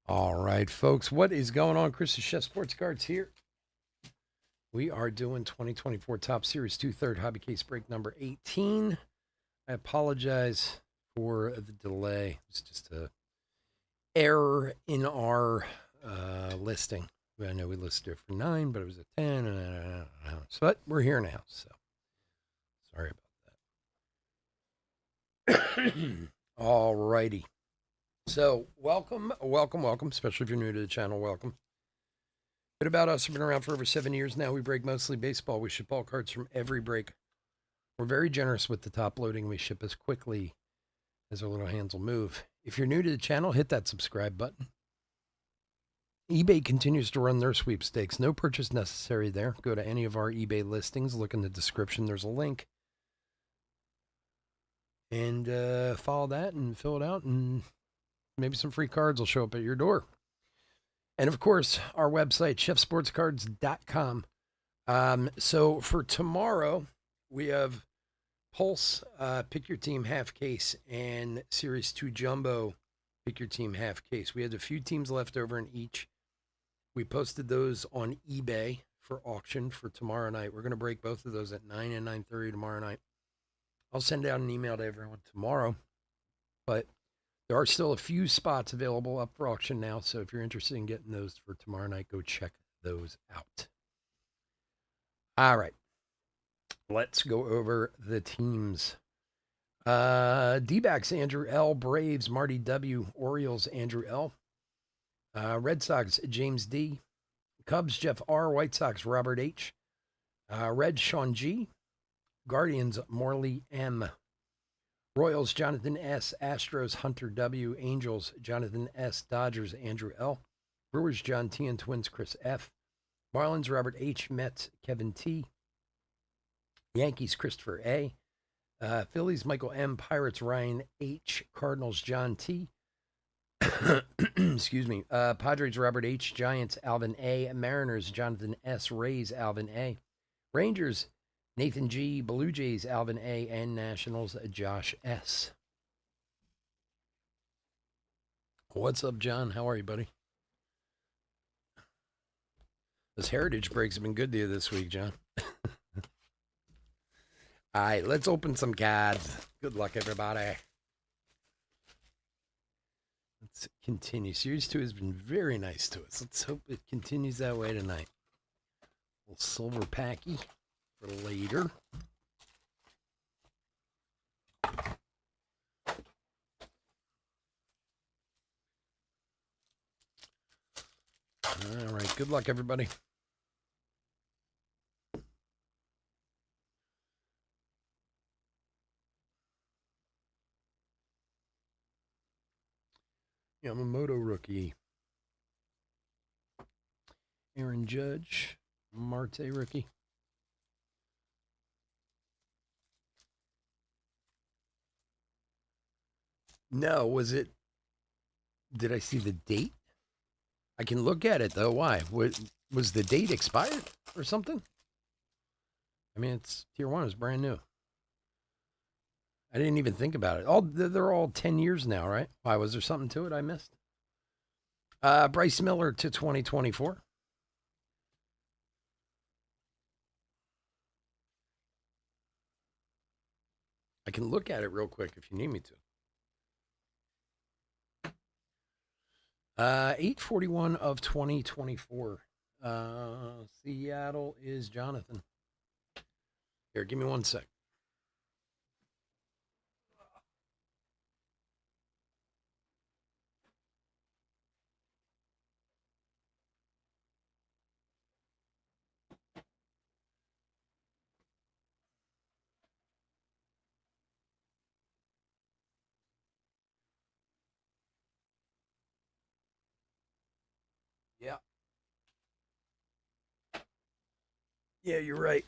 All right, folks, what is going on? Chris the Chef Sports Cards here. We are doing 2024 Top Series 2/3 Hobby Case break number 18. I apologize for the delay. It's just a error in our listing. I know we listed it for 9, but it was a 10. But we're here now, so sorry about that. All righty. So welcome, especially if you're new to the channel, welcome. Bit about us, we've been around for over 7 years now. We break mostly baseball. We ship all cards from every break. We're very generous with the top loading. We ship as quickly as our little hands will move. If you're new to the channel, hit that subscribe button. eBay continues to run their sweepstakes. No purchase necessary there. Go to any of our eBay listings. Look in the description. There's a link. And follow that and fill it out, and maybe some free cards will show up at your door. And of course, our website, chefsportscards.com. So for tomorrow, we have Pulse, Pick Your Team half case, and Series 2 Jumbo, Pick Your Team half case. We had a few teams left over in each. We posted those on eBay for auction for tomorrow night. We're going to break both of those at 9 and 9:30 tomorrow night. I'll send out an email to everyone tomorrow, but there are still a few spots available up for auction now, so if you're interested in getting those for tomorrow night, go check those out. All right. Let's go over the teams. D-backs, Andrew L. Braves, Marty W. Orioles, Andrew L. Red Sox, James D. Cubs, Jeff R. White Sox, Robert H. Red, Sean G. Guardians, Morley M. Royals, Jonathan S. Astros, Hunter W. Angels, Jonathan S. Dodgers, Andrew L. Brewers, John T. and Twins, Chris F. Marlins, Robert H. Mets, Kevin T. Yankees, Christopher A. Phillies, Michael M. Pirates, Ryan H. Cardinals, John T. Excuse me. Padres, Robert H. Giants, Alvin A. Mariners, Jonathan S. Rays, Alvin A. Rangers, Nathan G. Blue Jays, Alvin A. And Nationals, Josh S. What's up, John? How are you, buddy? Those heritage breaks have been good to you this week, John. All right, let's open some cards. Good luck, everybody. Let's continue. Series 2 has been very nice to us. Let's hope it continues that way tonight. A little silver packy for later. All right, good luck, everybody. Yamamoto rookie. Aaron Judge, Marte rookie. No, was it? Did I see the date? I can look at it though. Why? Was the date expired or something? I mean, it's tier 1 is brand new. I didn't even think about it. They're all 10 years now, right? Why, was there something to it I missed? Bryce Miller to 2024. I can look at it real quick if you need me to. 841 of 2024. Seattle is Jonathan. Here, give me 1 sec. Yeah. Yeah, you're right.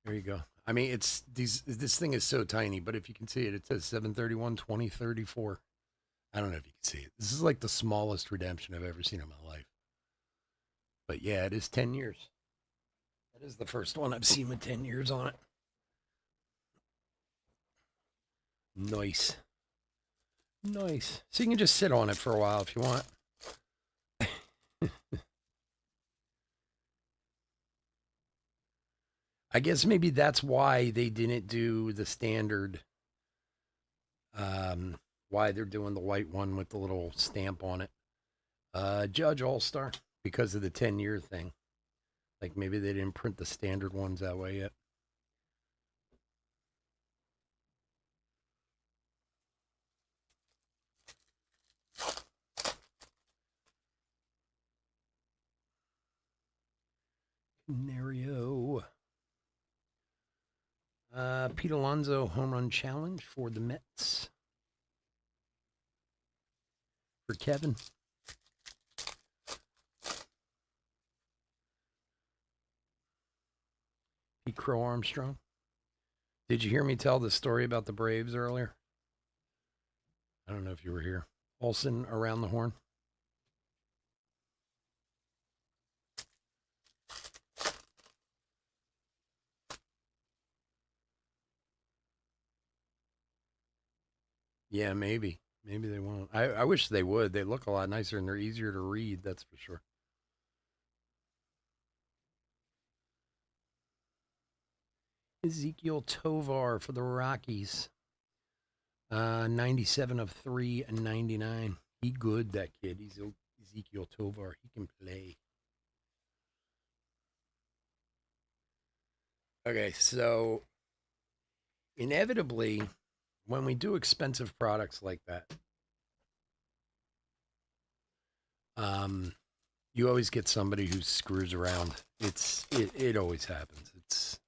There you go. I mean, it's this thing is so tiny, but if you can see it, it says 731 2034. I don't know if you can see it. This is like the smallest redemption I've ever seen in my life. But yeah, it is 10 years. That is the first one I've seen with 10 years on it. Nice. Nice. So you can just sit on it for a while if you want. I guess maybe that's why they didn't do the standard. Why they're doing the white one with the little stamp on it. Judge All Star, because of the 10-year thing. Like maybe they didn't print the standard ones that way yet. Canario. Pete Alonso home run challenge for the Mets. For Kevin. Pete Crow Armstrong. Did you hear me tell the story about the Braves earlier? I don't know if you were here. Olson around the horn. Yeah, maybe. Maybe they won't. I wish they would. They look a lot nicer and they're easier to read, that's for sure. Ezekiel Tovar for the Rockies. 97 of 3 and 99. He good, that kid. He's Ezekiel Tovar. He can play. Okay, so inevitably, when we do expensive products like that, you always get somebody who screws around. It always happens. It's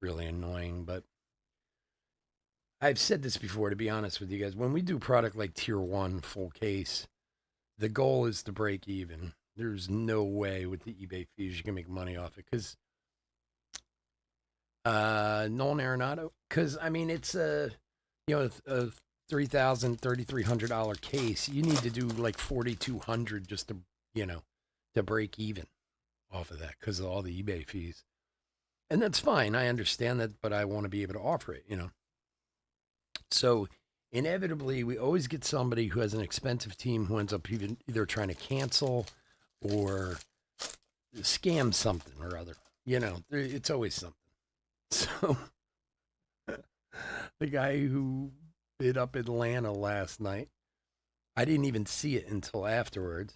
really annoying, but I've said this before, to be honest with you guys. When we do product like Tier 1 full case, the goal is to break even. There's no way with the eBay fees you can make money off it. Because Nolan Arenado, because, I mean, it's a $3,000, $3,300 case. You need to do like $4,200 just to break even off of that because of all the eBay fees. And that's fine. I understand that, but I want to be able to offer it. So inevitably, we always get somebody who has an expensive team who ends up either trying to cancel or scam something or other. It's always something. So the guy who bid up Atlanta last night, I didn't even see it until afterwards.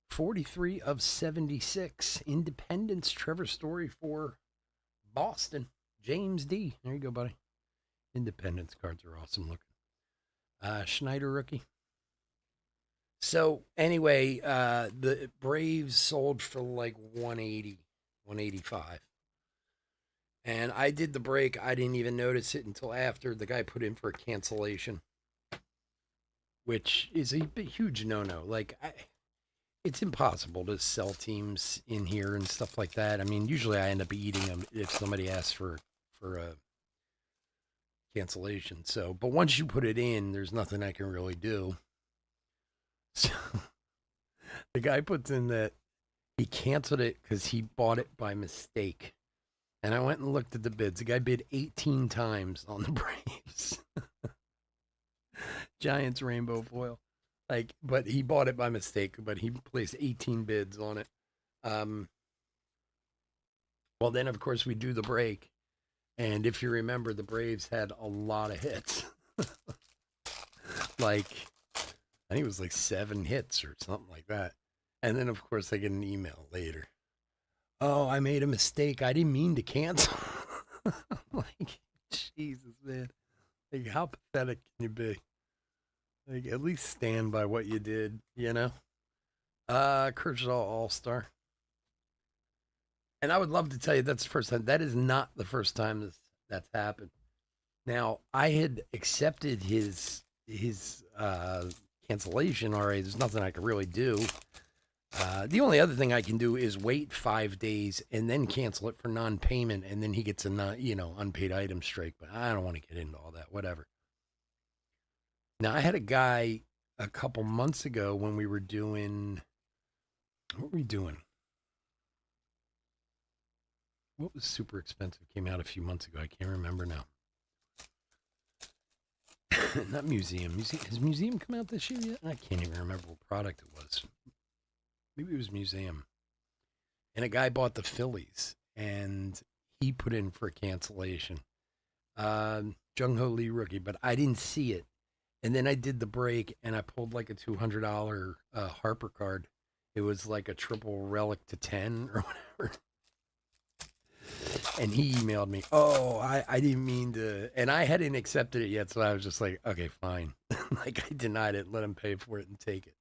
43 of 76. Independence, Trevor Story for Boston. James D. There you go, buddy. Independence cards are awesome looking. Schneider rookie. So anyway, the Braves sold for like 180, 185. And I did the break. I didn't even notice it until after the guy put in for a cancellation, which is a huge no-no. Like, it's impossible to sell teams in here and stuff like that. I mean, usually I end up eating them if somebody asks for a cancellation. So, but once you put it in, there's nothing I can really do. So the guy puts in that he canceled it because he bought it by mistake. And I went and looked at the bids. The guy bid 18 times on the Braves. Giants rainbow foil. But he bought it by mistake, but he placed 18 bids on it. Well, then, of course, we do the break. And if you remember, the Braves had a lot of hits. I think it was like 7 hits or something like that. And then, of course, I get an email later. Oh, I made a mistake. I didn't mean to cancel. Jesus, man. How pathetic can you be? At least stand by what you did, Kershaw All-Star. And I would love to tell you that's the first time. That is not the first time that's happened. Now, I had accepted his cancellation already. There's nothing I could really do. The only other thing I can do is wait 5 days and then cancel it for non-payment, and then he gets a unpaid item strike. But I don't want to get into all that. Whatever. Now, I had a guy a couple months ago when we were doing. What were we doing? What was super expensive? Came out a few months ago. I can't remember now. not museum. Has museum come out this year yet? I can't even remember what product it was. Maybe it was museum. And a guy bought the Phillies, and he put in for a cancellation. Jung Ho Lee rookie, but I didn't see it. And then I did the break, and I pulled like a $200 Harper card. It was like a triple relic to 10 or whatever. And he emailed me, oh, I didn't mean to. And I hadn't accepted it yet, so I was just like, okay, fine. Like, I denied it, let him pay for it and take it.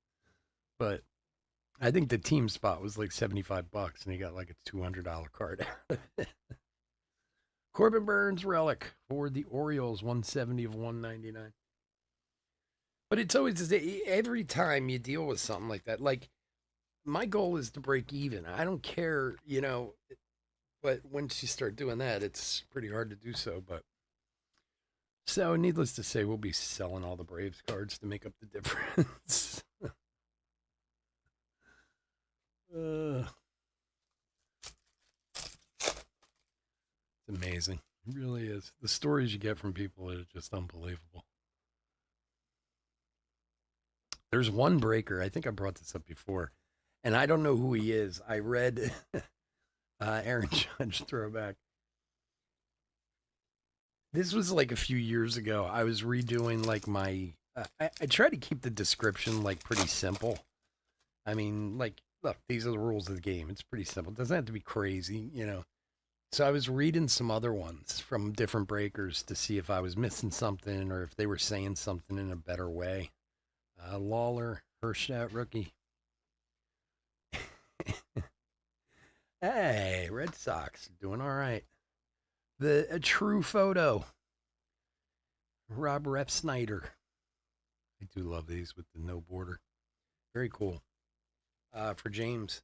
But I think the team spot was like $75, and he got like a $200 card. Corbin Burns relic for the Orioles, 170 of 199. But it's always every time you deal with something like that. Like, my goal is to break even. I don't care, but once you start doing that, it's pretty hard to do so. But so, needless to say, we'll be selling all the Braves cards to make up the difference. It's amazing. It really is. The stories you get from people are just unbelievable. There's one breaker. I think I brought this up before, and I don't know who he is. I read Aaron Judge throwback. This was like a few years ago. I was redoing like my. I try to keep the description like pretty simple. I mean, like, look, these are the rules of the game. It's pretty simple. It doesn't have to be crazy, So I was reading some other ones from different breakers to see if I was missing something or if they were saying something in a better way. Lawler, Hershot rookie. Hey, Red Sox doing all right. A true photo. Rob Rep Snyder. I do love these with the no border. Very cool. For James.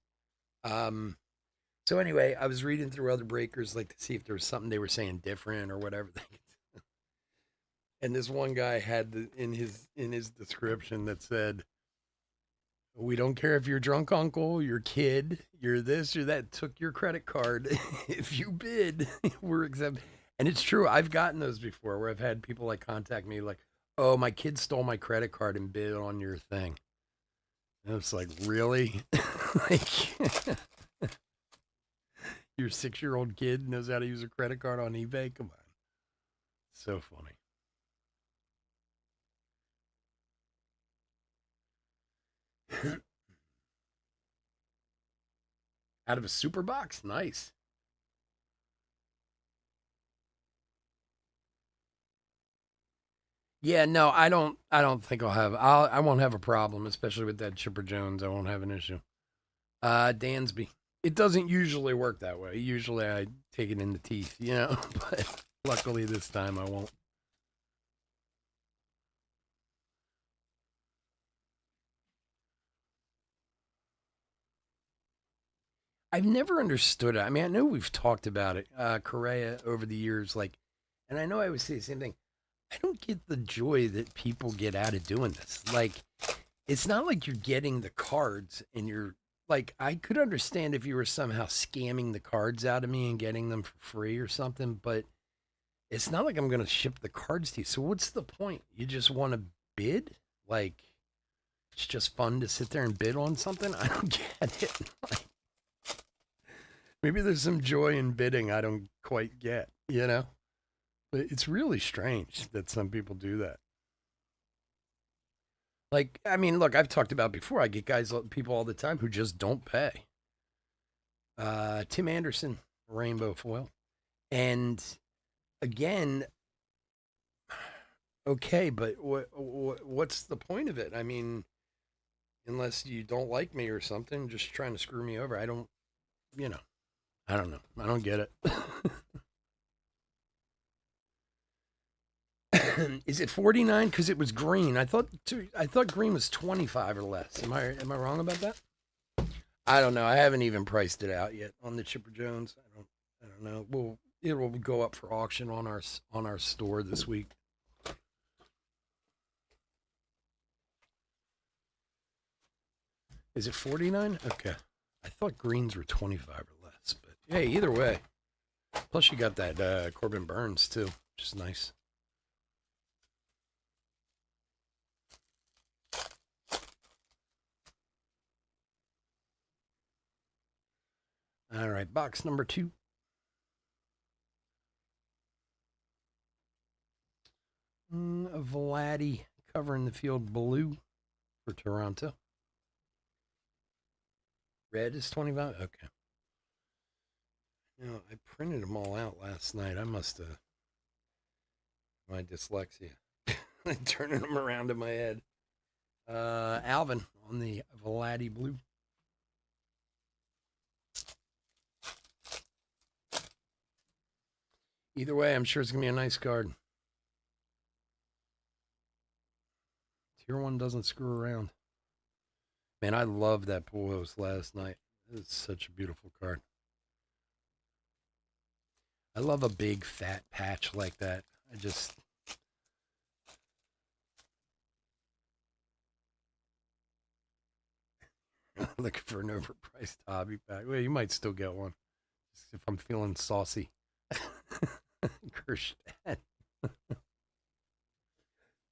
So anyway, I was reading through other breakers like to see if there was something they were saying different or whatever. And this one guy had in his description that said, "We don't care if you're drunk uncle, your kid, you're this or that, took your credit card. If you bid, we're exempt." And it's true. I've gotten those before where I've had people like contact me like, "Oh, my kid stole my credit card and bid on your thing." And it's like, really? Like, your 6-year-old kid knows how to use a credit card on eBay? Come on. So funny. Out of a super box? Nice. Yeah, no, I don't think I won't have a problem, especially with that Chipper Jones. I won't have an issue. Dansby. It doesn't usually work that way. Usually I take it in the teeth, but luckily this time I won't. I've never understood it. I mean, I know we've talked about it, Correa over the years, like, and I know I always say the same thing. I don't get the joy that people get out of doing this. Like, it's not like you're getting the cards and you're like, I could understand if you were somehow scamming the cards out of me and getting them for free or something, but it's not like I'm going to ship the cards to you. So what's the point? You just want to bid? Like, it's just fun to sit there and bid on something? I don't get it. Like, maybe there's some joy in bidding I don't quite get. But it's really strange that some people do that. Like, I mean, look, I've talked about before. I get people all the time who just don't pay. Tim Anderson, rainbow foil, and again, okay, but what's the point of it? I mean, unless you don't like me or something, just trying to screw me over. I don't, you know, I don't know. I don't get it. Is it 49 because it was green? I thought green was 25 or less. Am I wrong about that? I don't know. I haven't even priced it out yet on the Chipper Jones. I don't know. It will go up for auction on our store this week. Is it 49? Okay. I thought greens were 25 or less, but hey, either way. Plus you got that Corbin Burns too, which is nice. All right, box number 2. Vladdy covering the field blue for Toronto. Red is 25. Okay. You know, I printed them all out last night. I must have my dyslexia turning them around in my head. Alvin on the Vladdy blue. Either way, I'm sure it's gonna be a nice card. Tier 1 doesn't screw around. Man, I love that Pujols last night. It's such a beautiful card. I love a big fat patch like that. I just looking for an overpriced hobby pack. Well, you might still get one if I'm feeling saucy. Kershad.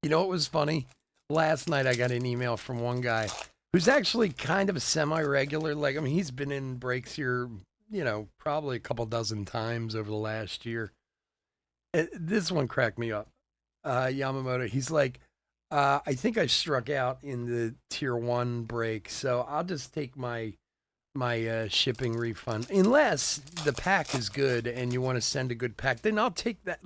You know what was funny? Last night I got an email from one guy who's actually kind of a semi-regular. Like, I mean, he's been in breaks here, you know, probably a couple dozen times over the last year. This one cracked me up. Yamamoto, he's like, I think I struck out in the tier 1 break, so I'll just take my shipping refund. Unless the pack is good and you want to send a good pack, then I'll take that.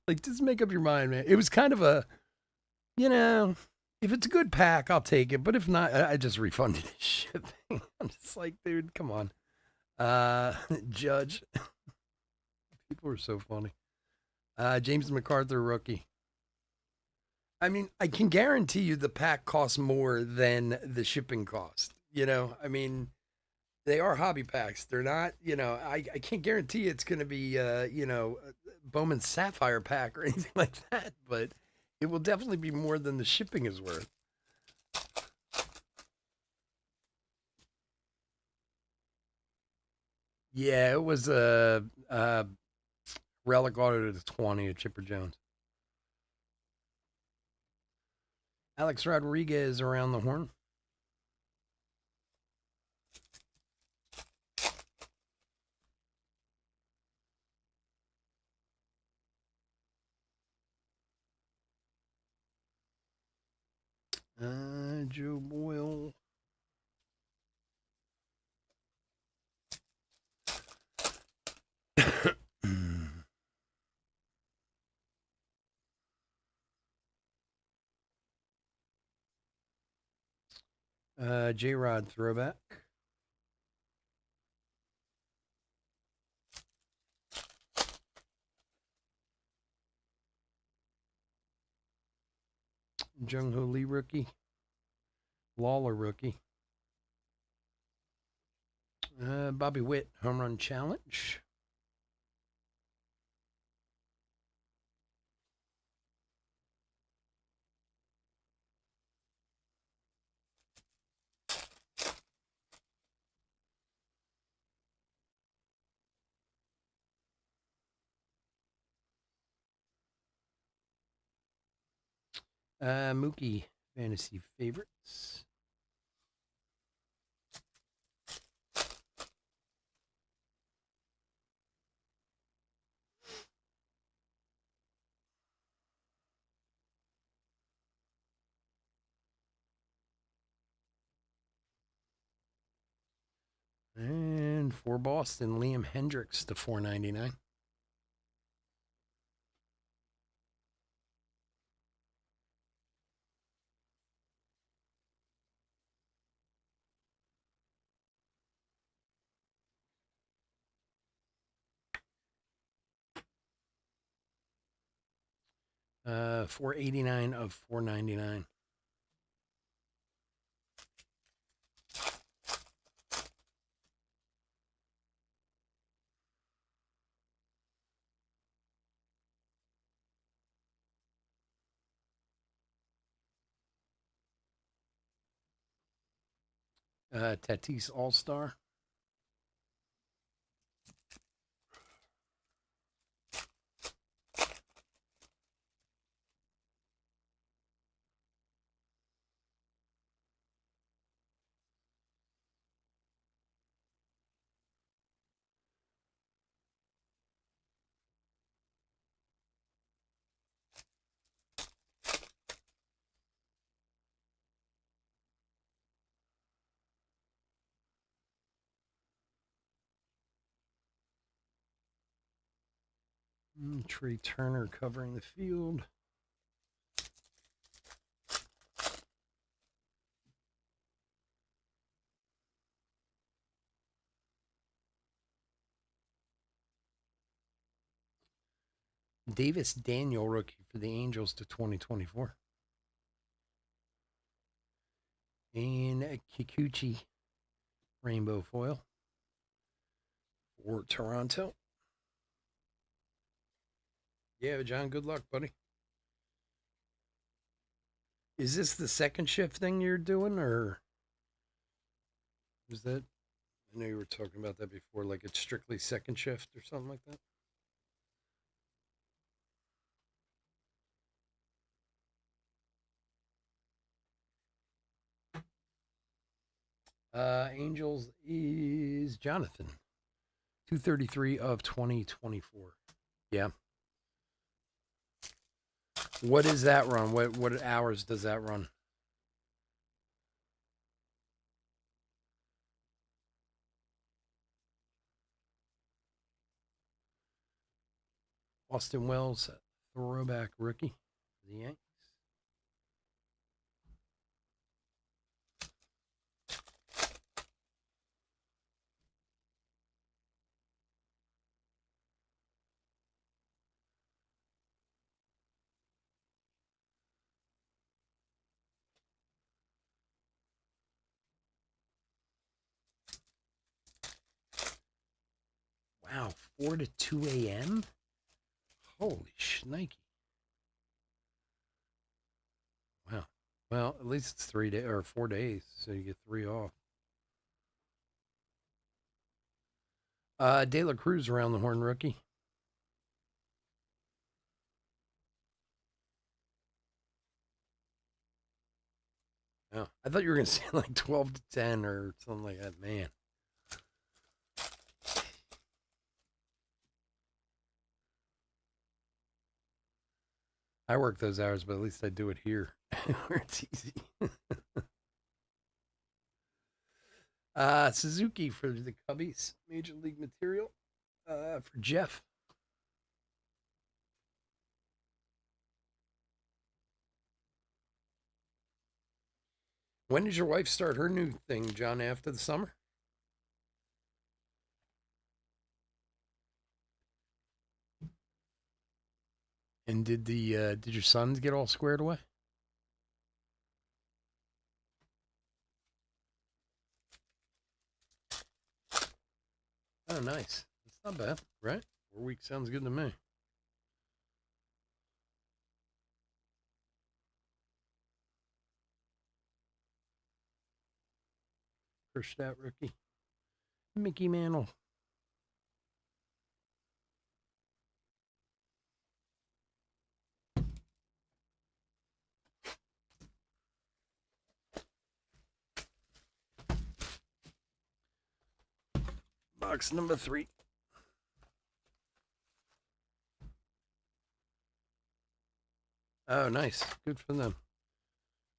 Like just make up your mind, man. It was kind of a, you know, if it's a good pack, I'll take it. But if not, I just refunded his shipping. I'm just like, dude, come on. Judge. People are so funny. James MacArthur, rookie. I mean, I can guarantee you the pack costs more than the shipping cost. You know, I mean, they are hobby packs. They're not, you know, I can't guarantee it's going to be, you know, Bowman Sapphire pack or anything like that, but it will definitely be more than the shipping is worth. Yeah, it was a relic auto to 20 of Chipper Jones. Alex Rodriguez around the horn. Joe Boyle. J-Rod throwback. Jung Ho Lee rookie. Lawler rookie. Bobby Witt home run challenge. Mookie fantasy favorites. And for Boston, Liam Hendricks to 499. $489 of $499. Tatis All-Star. Trey Turner covering the field. Davis Daniel, rookie for the Angels to 2024. And Kikuchi, rainbow foil for Toronto. Yeah, John, good luck, buddy. Is this the second shift thing you're doing, or is that? I know you were talking about that before, like it's strictly second shift or something like that. Angels is Jonathan, 233 of 2024. Yeah. What is that run? What hours does that run? Austin Wells, throwback rookie for the Yanks. Wow, 4 to 2 a.m.? Holy shnikey. Wow. Well, at least it's 3 days or 4 days, so you get 3 off. De La Cruz around the horn rookie. Oh, I thought you were going to say like 12 to 10 or something like that. Man. I work those hours, but at least I do it here where it's easy. Suzuki for the Cubbies, Major League Material for Jeff. When does your wife start her new thing, John, after the summer? And did your sons get all squared away? Oh, nice. That's not bad, right? 4 weeks sounds good to me. First stat rookie, Mickey Mantle. Box number 3. Oh, nice. Good for them.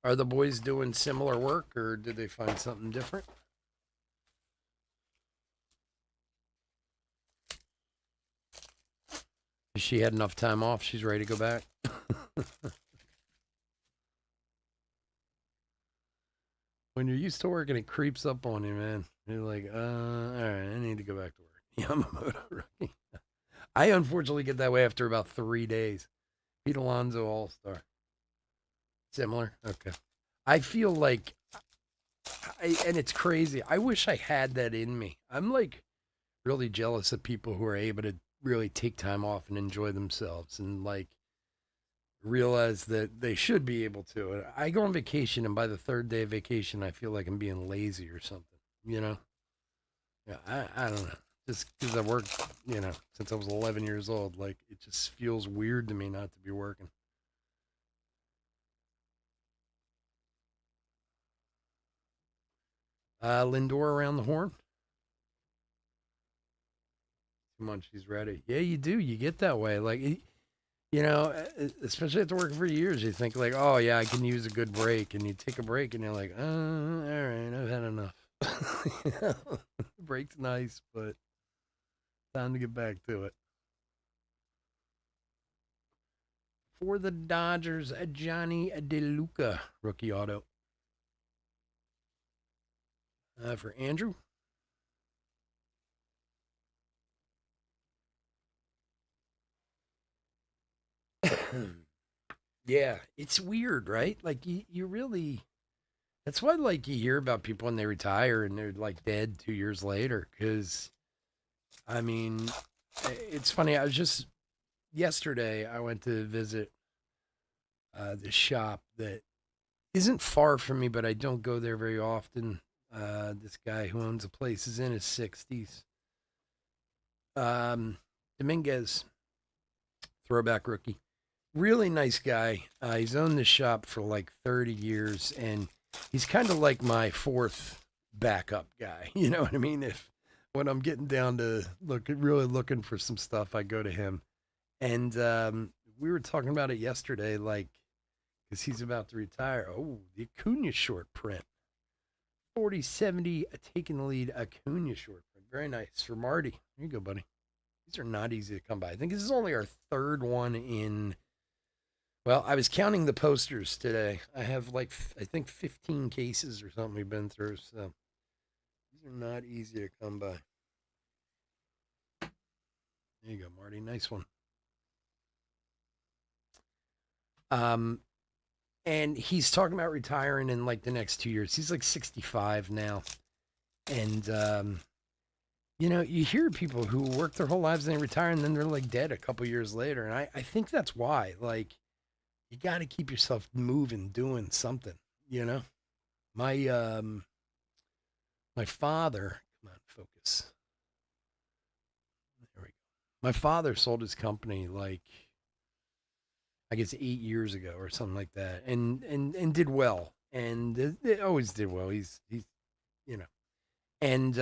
Are the boys doing similar work, or did they find something different? She had enough time off. She's ready to go back. When you're used to working, it creeps up on you, man. You're like, all right, I need to go back to work. Yamamoto rookie. I unfortunately get that way after about 3 days. Pete Alonso All Star. Similar? Okay. I feel like, and it's crazy. I wish I had that in me. I'm like really jealous of people who are able to really take time off and enjoy themselves and like realize that they should be able to. I go on vacation, and by the third day of vacation, I feel like I'm being lazy or something, you know? Yeah, I don't know. Just because I worked, since I was 11 years old, like it just feels weird to me not to be working. Lindor around the horn. Come on, she's ready. Yeah, you do. You get that way. Like, especially after working for years, you think like, oh yeah, I can use a good break, and you take a break, and you're like, all right, I've had enough. Break's nice, but time to get back to it. For the Dodgers, Johnny DeLuca, rookie auto. For Andrew. Yeah, it's weird, right? Like you really. That's why, like, you hear about people when they retire and they're like dead 2 years later. Because I mean, it's funny. I was just yesterday. I went to visit the shop that isn't far from me, but I don't go there very often. This guy who owns the place is in his 60s. Dominguez, throwback rookie. Really nice guy. He's owned the shop for like 30 years, and he's kind of like my fourth backup guy. You know what I mean? If when I'm getting down to really looking for some stuff, I go to him. And we were talking about it yesterday, like, because he's about to retire. Oh, the Acuna short print. 40-70, taking the lead, Acuna short print. Very nice for Marty. Here you go, buddy. These are not easy to come by. I think this is only our third one in. Well, I was counting the posters today. I have like, I think 15 cases or something we've been through. So these are not easy to come by. There you go, Marty. Nice one. And he's talking about retiring in like the next 2 years. He's like 65 now. And, you hear people who work their whole lives and they retire and then they're like dead a couple years later. And I think that's why. Like, you got to keep yourself moving, doing something, you know? My father, come on, focus. There we go. My father sold his company like, I guess 8 years ago or something like that, and did well, and it always did well. He's you know, and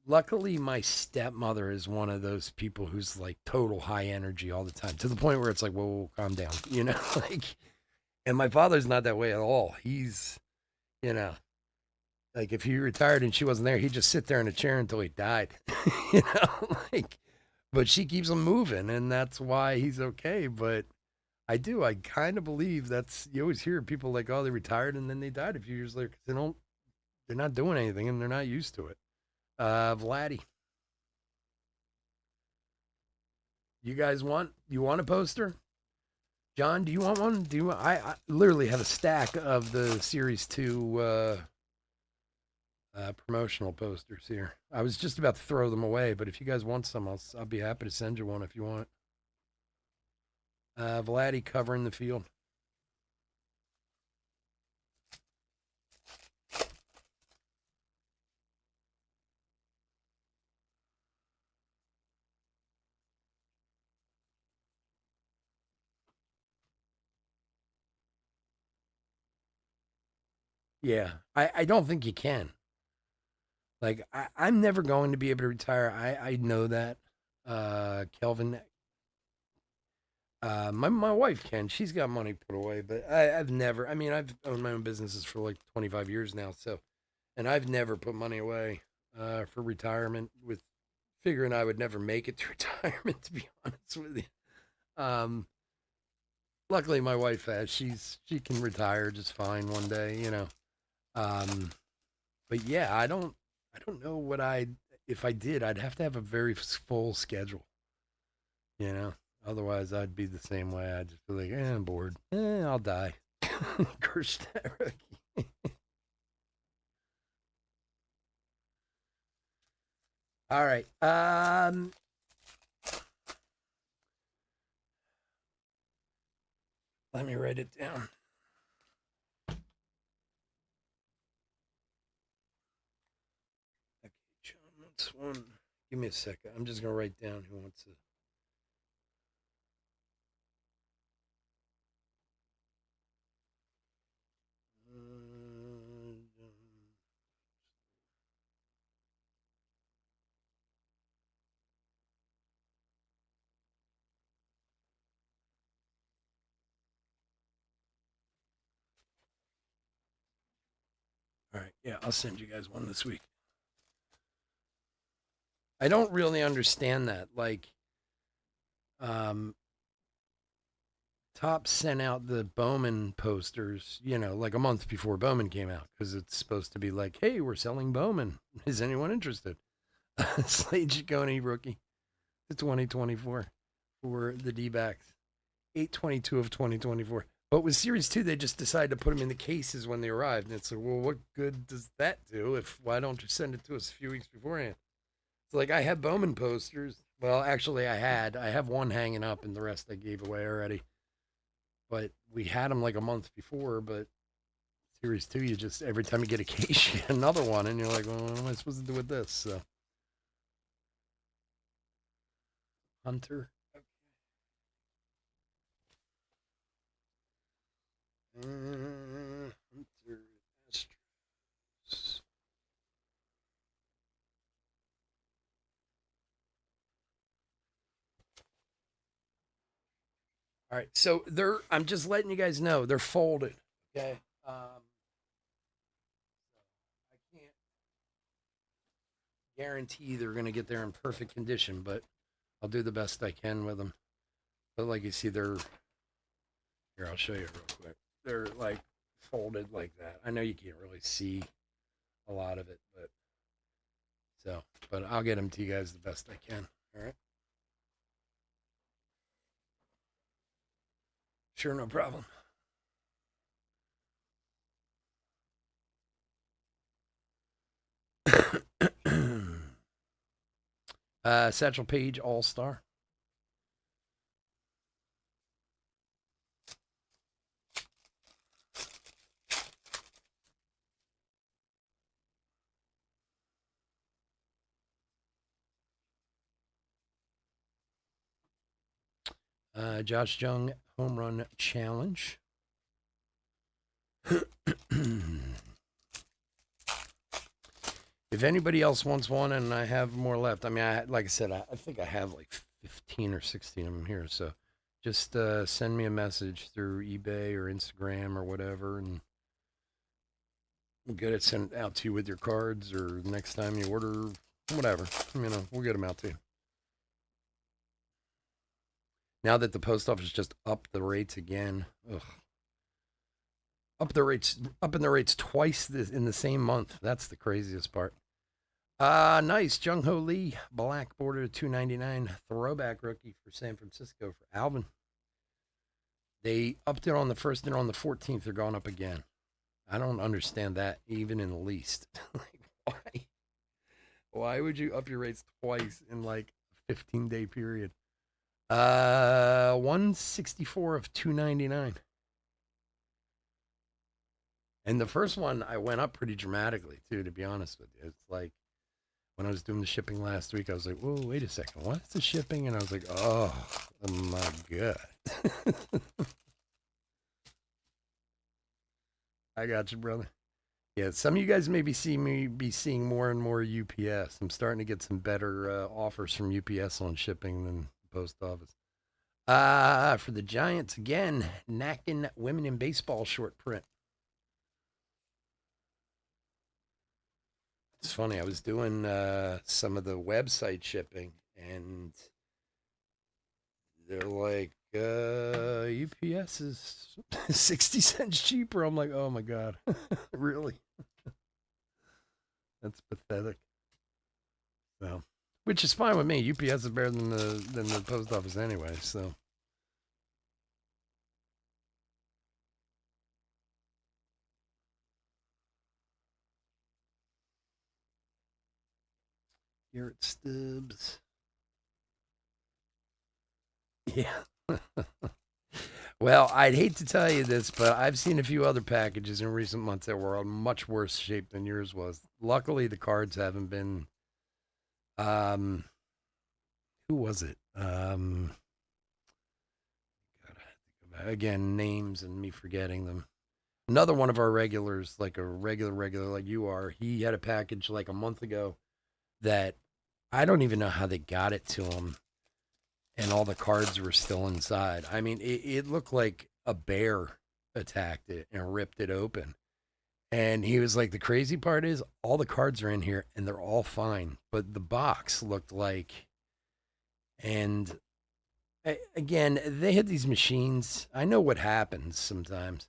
luckily my stepmother is one of those people who's like total high energy all the time, to the point where it's like, whoa, calm down, like. And my father's not that way at all. He's, you know, like if he retired and she wasn't there, he'd just sit there in a chair until he died, like. But she keeps him moving, and that's why he's okay. But I do. I kind of believe that's, you always hear people like, oh, they retired and then they died a few years later because they're not doing anything and they're not used to it. Vladdy, you want a poster? John, do you want one? I literally have a stack of the Series 2 promotional posters here. I was just about to throw them away, but if you guys want some, I'll be happy to send you one if you want it. Vladdy covering the field. Yeah, I don't think you can. Like, I'm never going to be able to retire. I know that. Kelvin, my wife can. She's got money put away, but I've never. I mean, I've owned my own businesses for like 25 years now, so, and I've never put money away for retirement, with figuring I would never make it to retirement. To be honest with you, luckily my wife has. She can retire just fine one day. Um, but yeah, I don't know what if I did, I'd have to have a very full schedule, you know. Otherwise, I'd be the same way. I'd just be like, I'm bored. I'll die. Curse that rookie. All right. Let me write it down. Okay, John wants one. Give me a second. I'm just gonna write down who wants to. All right. Yeah, I'll send you guys one this week. I don't really understand that. Like, um, Topps sent out the Bowman posters, like a month before Bowman came out, because it's supposed to be like, hey, we're selling Bowman. Is anyone interested? Slade Ciccone rookie to 2024 for the D-backs. 8/22 of 2024. But with Series 2, they just decided to put them in the cases when they arrived. And it's like, well, what good does that do? Why don't you send it to us a few weeks beforehand? It's like, I have Bowman posters. Well, actually, I have one hanging up, and the rest I gave away already. But we had them like a month before. But Series 2, you just, every time you get a case, you get another one. And you're like, well, what am I supposed to do with this? So, Hunter. Hunter Astros. All right, so I'm just letting you guys know they're folded. Okay. I can't guarantee they're going to get there in perfect condition, but I'll do the best I can with them. But like you see, here, I'll show you real quick. They're like folded like that. I know you can't really see a lot of it, but I'll get them to you guys the best I can. All right. Sure, no problem. Satchel Paige, All-Star. Josh Jung, Home Run Challenge. If anybody else wants one, and I have more left, I mean, like I said, I think I have like 15 or 16 of them here. So just send me a message through eBay or Instagram or whatever, and we'll get it sent out to you with your cards, or next time you order, whatever. We'll get them out to you. Now that the post office just upped the rates again, upping the rates twice in the same month. That's the craziest part. Nice. Jung Ho Lee, black border $2.99 throwback rookie for San Francisco for Alvin. They upped it on the 1st and on the 14th. They're going up again. I don't understand that even in the least. Like, why? Why would you up your rates twice in like a 15-day period? 164 of 299. And the first one I went up pretty dramatically too, to be honest with you. It's like when I was doing the shipping last week, I was like, whoa, wait a second, what's the shipping? And I was like, oh my God. I got you, brother. Yeah, some of you guys maybe see me be seeing more and more UPS. I'm starting to get some better offers from UPS on shipping than the post office. For the Giants again, Nacken Women in Baseball short print. It's funny. I was doing some of the website shipping, and they're like, UPS is 60 cents cheaper. I'm like, oh my God, really? That's pathetic. So, which is fine with me. UPS is better than the post office anyway. So. Garrett Stubbs. Yeah. Well, I'd hate to tell you this, but I've seen a few other packages in recent months that were in much worse shape than yours was. Luckily, the cards haven't been. Who was it? Again, names and me forgetting them. Another one of our regulars, like a regular like you are, he had a package like a month ago that I don't even know how they got it to him, and all the cards were still inside. I mean, it looked like a bear attacked it and ripped it open. And he was like, the crazy part is all the cards are in here and they're all fine, but the box looked like, and Again, they had these machines. I know what happens sometimes.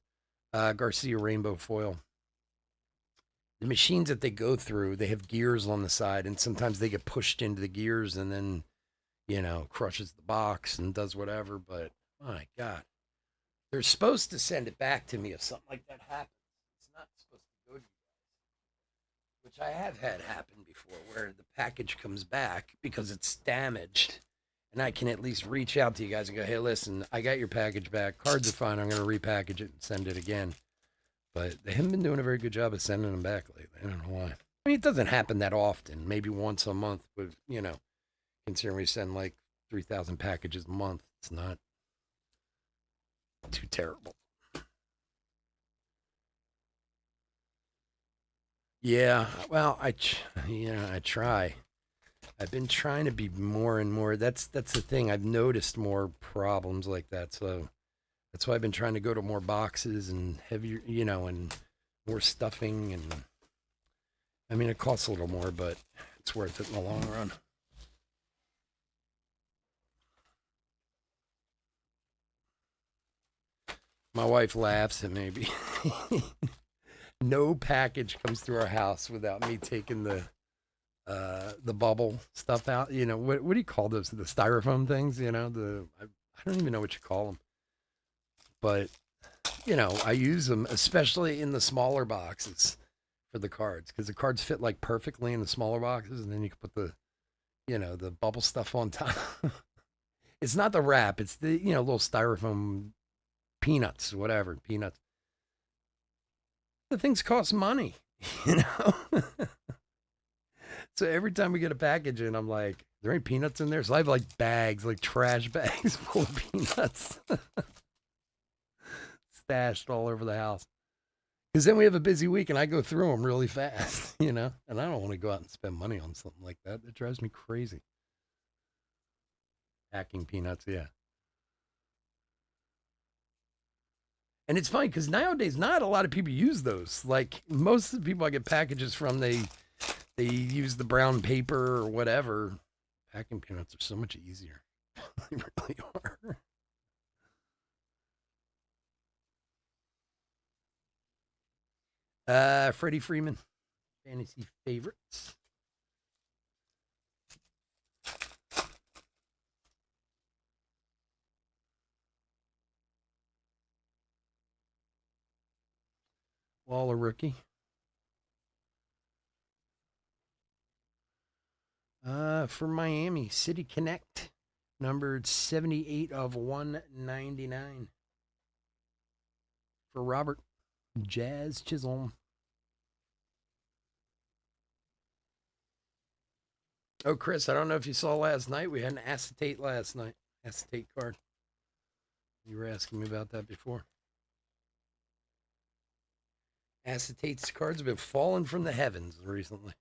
Garcia Rainbow Foil. The machines that they go through, they have gears on the side, and sometimes they get pushed into the gears and then, crushes the box and does whatever. But my God, they're supposed to send it back to me if something like that happens. It's not supposed to go to you, which I have had happen before, where the package comes back because it's damaged. And I can at least reach out to you guys and go, hey, listen, I got your package back. Cards are fine. I'm going to repackage it and send it again. But they haven't been doing a very good job of sending them back lately. I don't know why. I mean, it doesn't happen that often. Maybe once a month, but considering we send like 3,000 packages a month, it's not too terrible. Yeah, well, I try. I've been trying to be more and more. That's the thing. I've noticed more problems like that. So that's why I've been trying to go to more boxes and heavier, and more stuffing. And I mean, it costs a little more, but it's worth it in the long run. My wife laughs at me. No package comes through our house without me taking the bubble stuff out. What do you call those? The styrofoam things. I don't even know what you call them, but I use them especially in the smaller boxes for the cards because the cards fit like perfectly in the smaller boxes, and then you can put the bubble stuff on top. It's not the wrap; it's the little styrofoam peanuts, whatever peanuts. The things cost money, you know. So every time we get a package in, I'm like, there ain't peanuts in there. So I have like bags, like trash bags full of peanuts stashed all over the house. Because then we have a busy week and I go through them really fast, and I don't want to go out and spend money on something like that. It drives me crazy. Packing peanuts, yeah. And it's funny because nowadays, not a lot of people use those. Like most of the people I get packages from, they use the brown paper or whatever. Packing peanuts are so much easier. They really are. Freddie Freeman, fantasy favorites. Waller rookie. For Miami, City Connect, numbered 78 of 199. For Robert, Jazz Chisholm. Oh, Chris, I don't know if you saw last night. We had an acetate last night. Acetate card. You were asking me about that before. Acetate's cards have been falling from the heavens recently.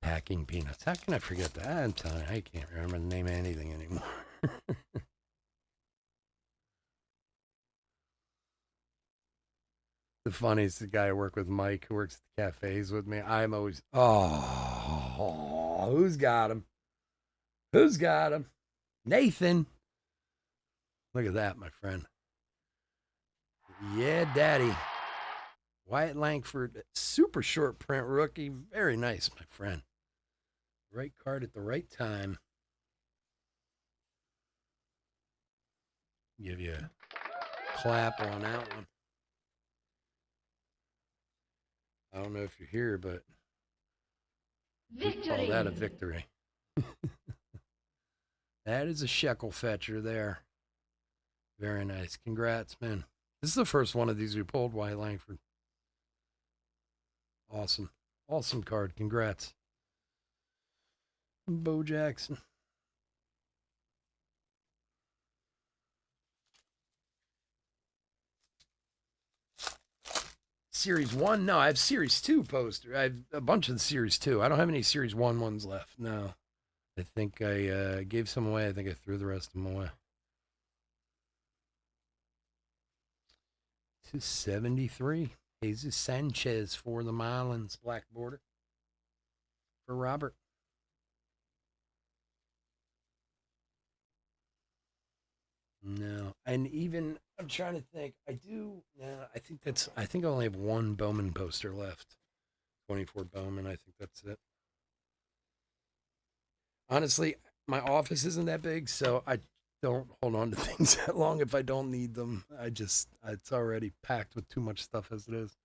Packing peanuts. How can I forget that? I'm telling you, I can't remember the name of anything anymore. The funniest the guy I work with, Mike, who works at the cafes with me. I'm always, who's got him? Who's got him? Nathan. Look at that, my friend. Yeah, daddy. Wyatt Langford, super short print rookie. Very nice, my friend. Right card at the right time. Give you a clap on that one. I don't know if you're here, but victory. Call that a victory. That is a shekel fetcher there. Very nice. Congrats, man. This is the first one of these we pulled, Wyatt Langford. Awesome. Awesome card. Congrats. Bo Jackson. Series 1? No, I have Series 2 poster. I have a bunch of the Series 2. I don't have any Series 1 ones left. No. I think I gave some away. I think I threw the rest of them away. 273. Jesus Sanchez for the Marlins. Black border. for Robert. No, and even I'm trying to think. I do. No, I think that's. I think I only have one Bowman poster left. 24 Bowman. I think that's it. Honestly, my office isn't that big, so I don't hold on to things that long if I don't need them. It's already packed with too much stuff as it is.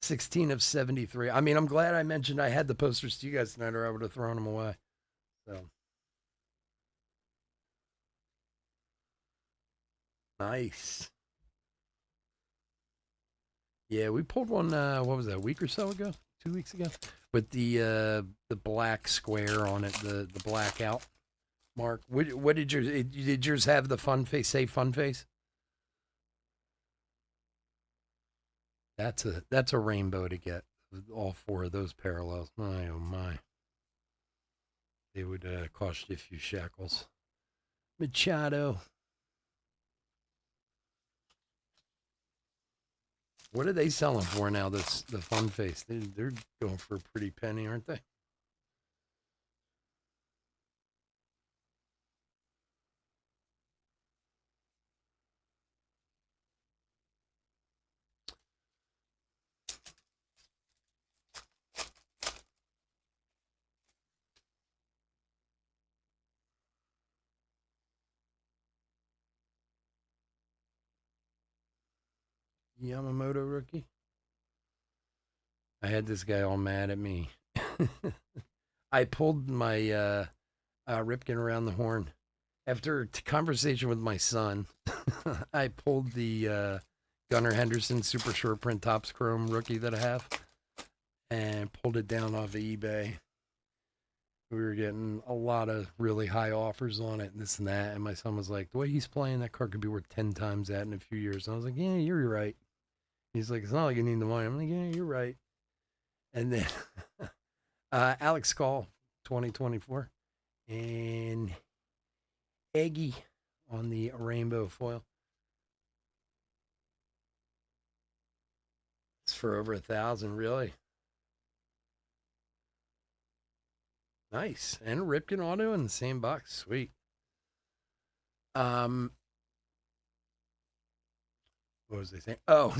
16 of 73. I mean, I'm glad I mentioned I had the posters to you guys tonight, or I would have thrown them away. So nice. Yeah, we pulled one. What was that? A week or so ago? 2 weeks ago, with the black square on it, the blackout mark. What did yours have? The fun face? Say fun face. That's a rainbow to get. All four of those parallels. My oh my, they would cost you a few shekels. Machado. What are they selling for now? The fun face. They're going for a pretty penny, aren't they? Yamamoto rookie. I had this guy all mad at me. I pulled my Ripken around the horn after conversation with my son. I pulled the Gunnar Henderson super short print Topps Chrome rookie that I have and pulled it down off of eBay. We were getting a lot of really high offers on it and this and that. And my son was like, the way he's playing, that card could be worth 10 times that in a few years. And I was like, yeah, you're right. He's like, it's not like you need the money. I'm like, yeah, you're right. And then Alex Call, 2024. And Eggy on the rainbow foil. It's for over 1,000, really. Nice. And Ripken auto in the same box. Sweet. What was I saying? Oh.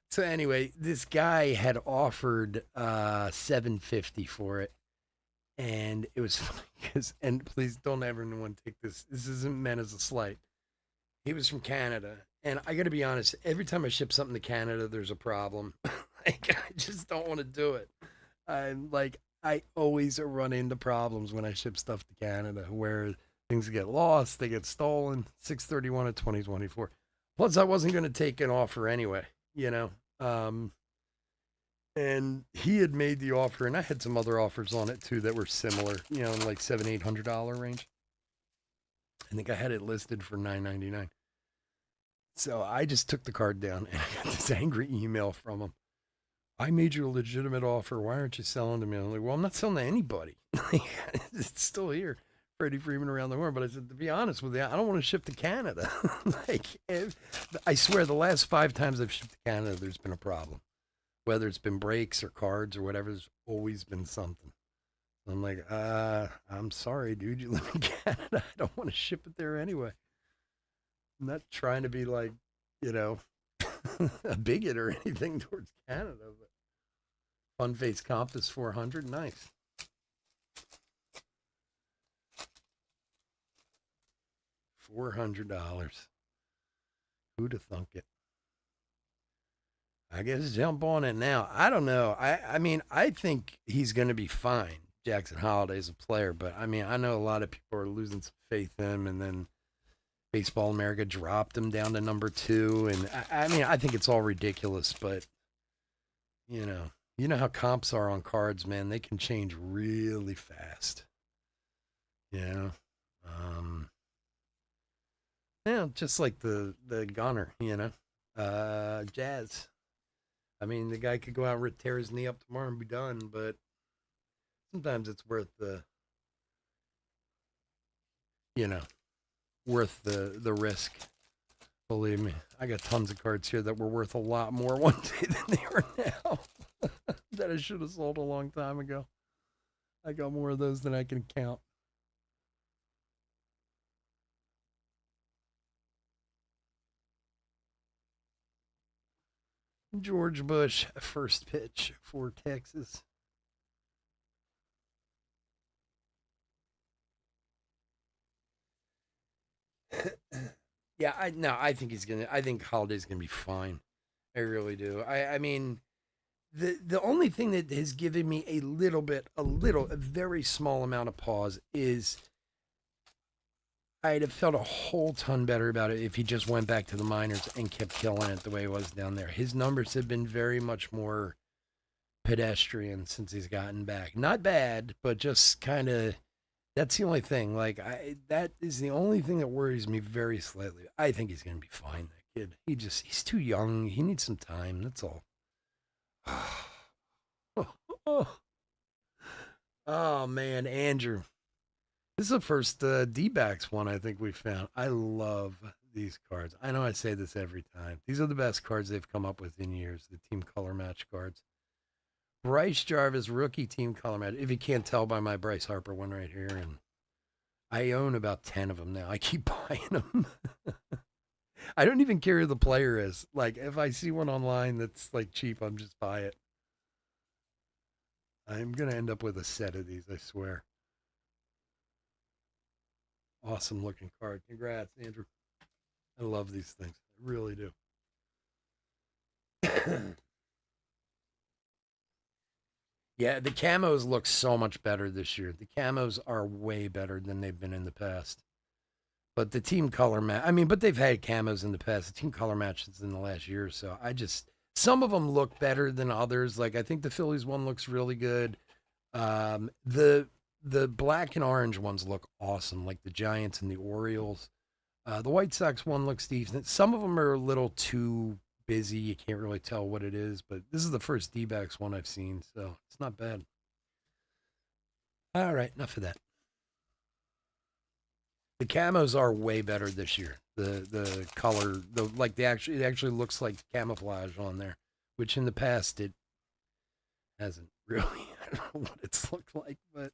So anyway, this guy had offered 750 for it. And it was funny because, and please don't ever anyone take this. This isn't meant as a slight. He was from Canada. And I got to be honest, every time I ship something to Canada, there's a problem. Like, I just don't want to do it. I'm like, I always run into problems when I ship stuff to Canada where things get lost, they get stolen. 631 of 2024. Plus, I wasn't going to take an offer anyway, you know. And he had made the offer, and I had some other offers on it too that were similar, you know, in like $700-800 range. I think I had it listed for $999. So I just took the card down, and I got this angry email from him. I made you a legitimate offer. Why aren't you selling to me? I'm like, well, I'm not selling to anybody. It's still here. Freddie Freeman around the world. But I said, to be honest with you, I don't want to ship to Canada. I swear the last 5 times I've shipped to Canada, there's been a problem. Whether it's been breaks or cards or whatever, there's always been something. I'm like, I'm sorry, dude. You live in Canada. I don't want to ship it there anyway. I'm not trying to be like, you know, a bigot or anything towards Canada, but Fun Face Compass 400, nice. $400. Who'd have thunk it? I guess jump on it now. I don't know. I mean, I think he's going to be fine. Jackson Holiday's a player, but I mean, I know a lot of people are losing some faith in him, and then Baseball America dropped him down to number 2, and I mean, I think it's all ridiculous, but you know how comps are on cards, man. They can change really fast. You know, yeah, just like the Gunner, you know, Jazz. I mean, the guy could go out and tear his knee up tomorrow and be done, but sometimes it's worth you know, worth the risk. Believe me, I got tons of cards here that were worth a lot more one day than they are now. That I should have sold a long time ago. I got more of those than I can count. George Bush, first pitch for Texas. Yeah, I think he's gonna. I think Holiday's gonna be fine. I really do. I mean, the only thing that has given me a very small amount of pause is I'd have felt a whole ton better about it if he just went back to the minors and kept killing it the way he was down there. His numbers have been very much more pedestrian since he's gotten back. Not bad, but just kind of. That's the only thing. That is the only thing that worries me very slightly. I think he's gonna be fine. That kid. He's too young. He needs some time. That's all. Oh man, Andrew. This is the first D-backs one I think we found. I love these cards. I know I say this every time. These are the best cards they've come up with in years, the team color match cards. Bryce Jarvis, rookie team color match. If you can't tell by my Bryce Harper one right here, and I own about 10 of them now. I keep buying them. I don't even care who the player is. Like, if I see one online that's like cheap, I'm just buy it. I'm going to end up with a set of these, I swear. Awesome looking card. Congrats, Andrew. I love these things. I really do. Yeah, the camos look so much better this year. The camos are way better than they've been in the past. But the team color match, I mean, but they've had camos in the past. The team color matches in the last year or so. Some of them look better than others. Like, I think the Phillies one looks really good. The black and orange ones look awesome, like the Giants and the Orioles. The White Sox one looks decent. Some of them are a little too busy. You can't really tell what it is, but this is the first D-backs one I've seen, so it's not bad. All right, enough of that. The camos are way better this year. The color, it actually looks like camouflage on there, which in the past it hasn't really. I don't know what it's looked like, but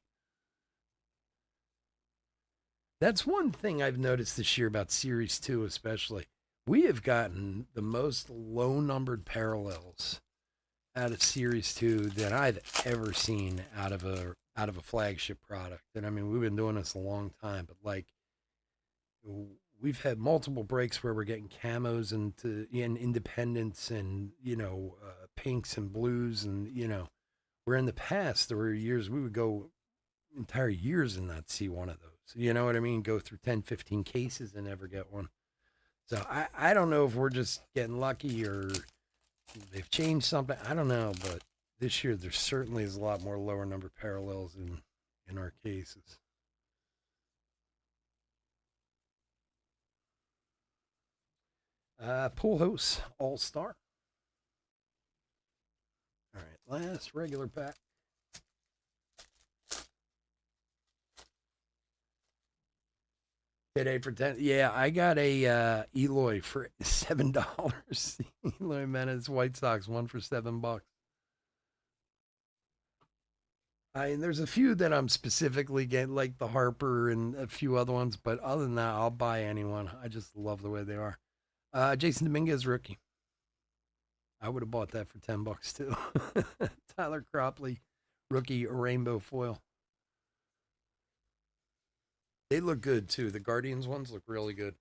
that's one thing I've noticed this year about Series 2, especially. We have gotten the most low numbered parallels out of Series 2 than I've ever seen out of a flagship product. And I mean, we've been doing this a long time, but like we've had multiple breaks where we're getting camos and independents and pinks and blues and where in the past there were years we would go entire years and not see one of those. You know what I mean? Go through 10, 15 cases and never get one. So I don't know if we're just getting lucky or they've changed something. I don't know, but this year there certainly is a lot more lower number parallels in our cases. Pujols All Star. All right, last regular pack. Today for 10. Yeah, I got a Eloy for $7. Eloy Menace White Sox, one for $7. There's a few that I'm specifically getting, like the Harper and a few other ones, but other than that, I'll buy anyone. I just love the way they are. Jason Dominguez rookie. I would have bought that for $10 too. Tyler Cropley rookie rainbow foil. They look good too. The Guardians ones look really good.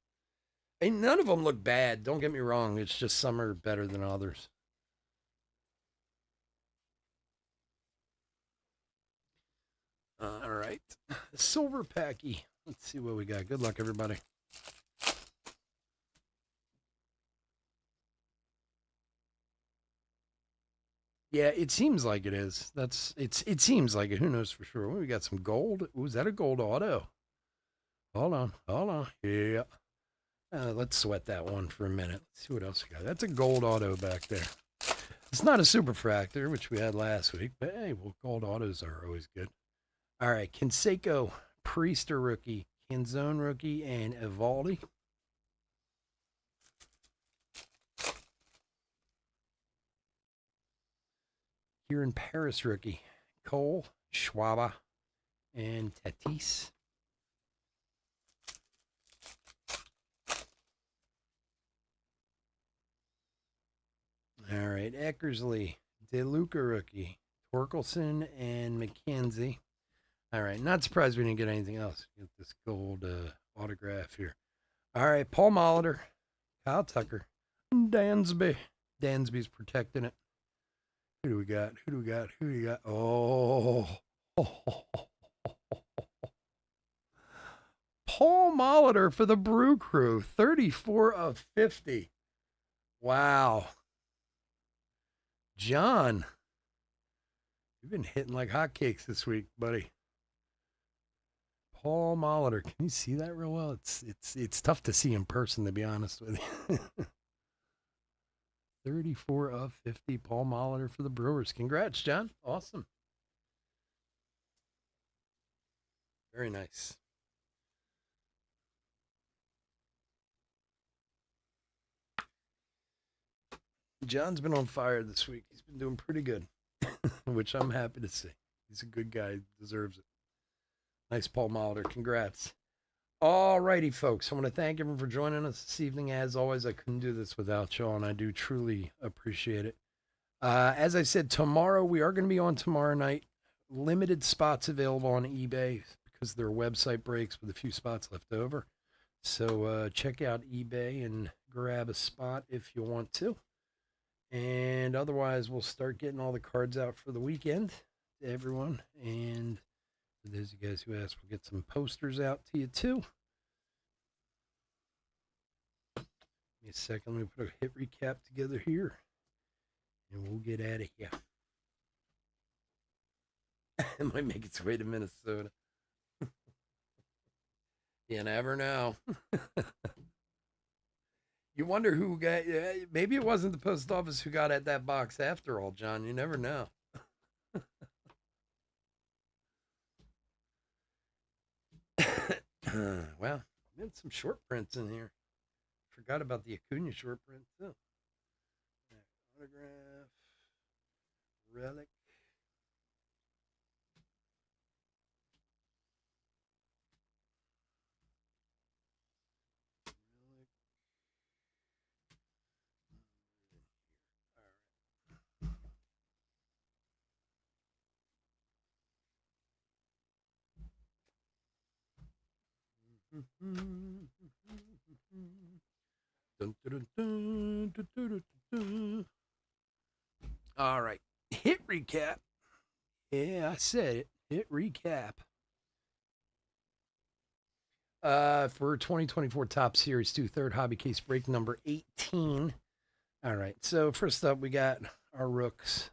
And none of them look bad. Don't get me wrong. It's just some are better than others. All right. Silver Packy. Let's see what we got. Good luck, everybody. Yeah, it seems like it is. It seems like it. Who knows for sure? We got some gold. Ooh, is that a gold auto? Hold on. Yeah. Let's sweat that one for a minute. Let's see what else we got. That's a gold auto back there. It's not a superfractor, which we had last week, but hey, well, gold autos are always good. All right, Canseco, Priester rookie, Canzone rookie, and Evaldi. Here in Paris rookie, Cole, Schwaba, and Tatis. All right, Eckersley, DeLuca rookie, Torkelson, and McKenzie. All right, not surprised we didn't get anything else. Get this gold autograph here. All right, Paul Molitor, Kyle Tucker, Dansby. Dansby's protecting it. Who do we got? Who do we got? Who do we got? Oh. Paul Molitor for the Brew Crew, 34 of 50. Wow. John, you've been hitting like hotcakes this week, buddy. Paul Molitor, can you see that real well? It's tough to see in person, to be honest with you. 34 of 50, Paul Molitor for the Brewers. Congrats, John. Awesome. Very nice. John's been on fire this week. He's been doing pretty good, which I'm happy to see. He's a good guy. He deserves it. Nice, Paul Molitor. Congrats. All righty, folks. I want to thank everyone for joining us this evening. As always, I couldn't do this without y'all, and I do truly appreciate it. As I said, tomorrow, we are going to be on tomorrow night. Limited spots available on eBay because their website breaks with a few spots left over. So check out eBay and grab a spot if you want to. And otherwise, we'll start getting all the cards out for the weekend to everyone. And for those of you guys who asked, we'll get some posters out to you too. Give me a second. Let me put a hit recap together here. And we'll get out of here. It might make its way to Minnesota. You never know. You wonder who got, maybe it wasn't the post office who got at that box after all, John. You never know. Well, we had some short prints in here. Forgot about the Acuna short print, too. Autograph, relic. All right. Hit recap. Yeah, I said it. Hit recap. For 2024 Top Series 2, third hobby case break number 18. All right. So first up, we got our rooks.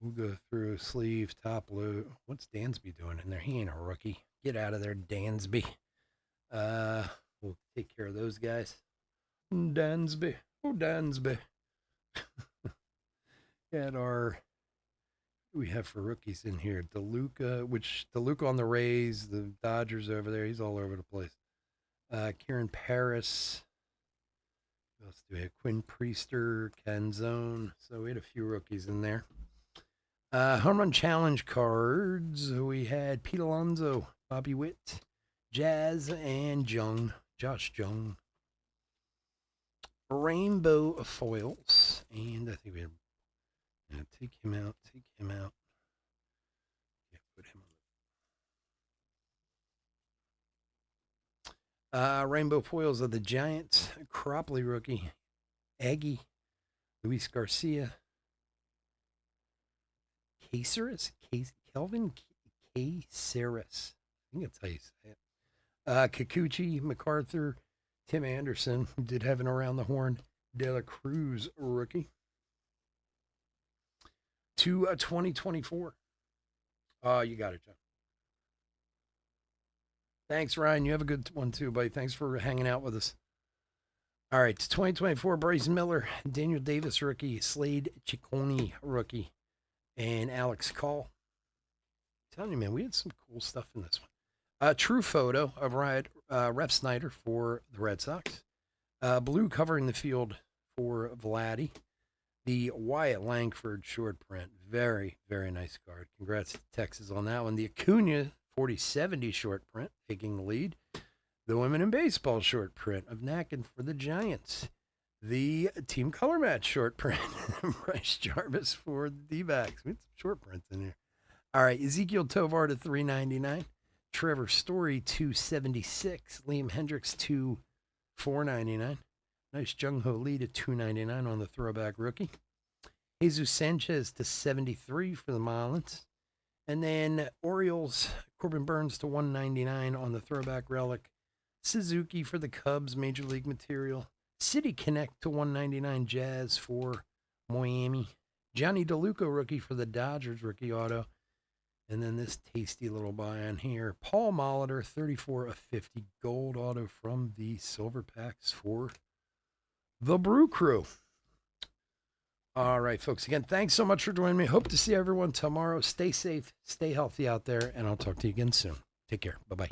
We'll go through sleeve, top load. What's Dansby doing in there? He ain't a rookie. Get out of there, Dansby. We'll take care of those guys. Dansby. Oh, Dansby. Got our, we have for rookies in here. DeLuca on the Rays, the Dodgers over there. He's all over the place. Kieran Paris. What else do we have? Quinn Priester, Canzone. So we had a few rookies in there. Home Run Challenge cards. We had Pete Alonso, Bobby Witt, Jazz, and Josh Jung. Rainbow foils. And I think we had, take him out. Yeah, put him on. Rainbow foils of the Giants. Cropley rookie. Aggie. Luis Garcia. Caceres? Kelvin Caceres. I think that's how you say it. Kikuchi, MacArthur, Tim Anderson, who did have an around the horn. De La Cruz rookie. To 2024. Oh, you got it, John. Thanks, Ryan. You have a good one too, buddy. Thanks for hanging out with us. All right, 2024, Bryce Miller, Daniel Davis rookie, Slade Ciccone rookie, and Alex Call. I'm telling you, man, we had some cool stuff in this one. True photo of Rep Snyder for the Red Sox. Blue covering the field for Vladdy. The Wyatt Langford short print. Very, very nice card. Congrats to Texas on that one. The Acuna 40/70 short print, taking the lead. The women in baseball short print of Nacken for the Giants. The team color match short print, Bryce Jarvis for the D-backs. We had some short prints in here. All right, Ezekiel Tovar to $3.99. Trevor Story $2.76. Liam Hendricks $4.99. Nice Jung Ho Lee to $2.99 on the throwback rookie. Jesus Sanchez to $73 for the Marlins. And then Orioles, Corbin Burns to $1.99 on the throwback relic. Suzuki for the Cubs, Major League material. City Connect to $1.99. Jazz for Miami. Johnny DeLuca rookie for the Dodgers, rookie auto. And then this tasty little buy on here. Paul Molitor, 34/50 gold auto from the Silver Packs for the Brew Crew. All right, folks. Again, thanks so much for joining me. Hope to see everyone tomorrow. Stay safe, stay healthy out there, and I'll talk to you again soon. Take care. Bye-bye.